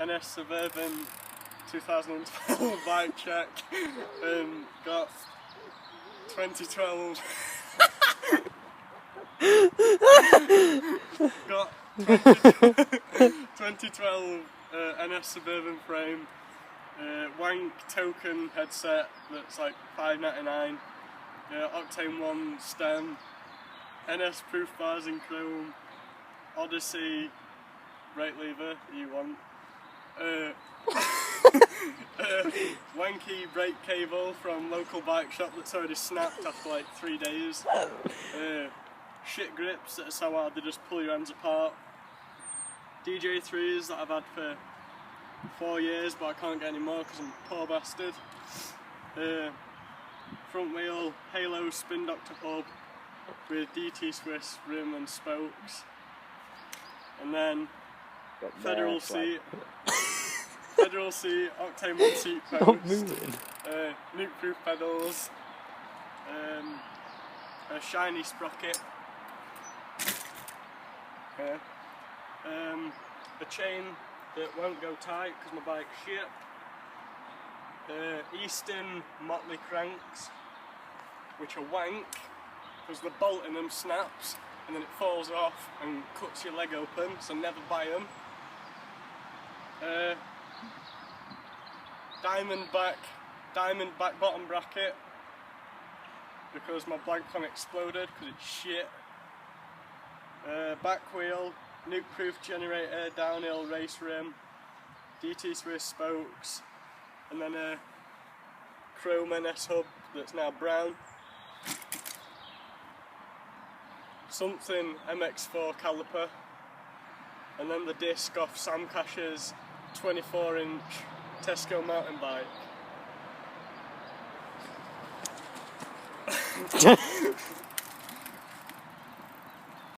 NS Suburban 2012 bike check, got 2012 got 2012 NS Suburban frame, wank token headset that's like $5.99, Octane 1 stem, NS proof bars in chrome, Odyssey brake lever you want, wanky brake cable from local bike shop that's already snapped after like 3 days, shit grips that are so hard they just pull your hands apart, DJ3s that I've had for 4 years but I can't get any more because I'm a poor bastard, front wheel Halo Spin Doctor hub with DT Swiss rim and spokes, and then federal seat, Octane 1 seat post, nuke proof pedals, a shiny sprocket, a chain that won't go tight because my bike's shit, Easton Motley cranks which are wank because the bolt in them snaps and then it falls off and cuts your leg open, so never buy them. Diamond back bottom bracket because my Blancon exploded because it's shit. Back wheel, nuke proof generator, downhill race rim, DT Swiss spokes, and then a chrome NS hub that's now brown. Something MX4 caliper, and then the disc off Sam Cash's 24-inch Tesco mountain bike.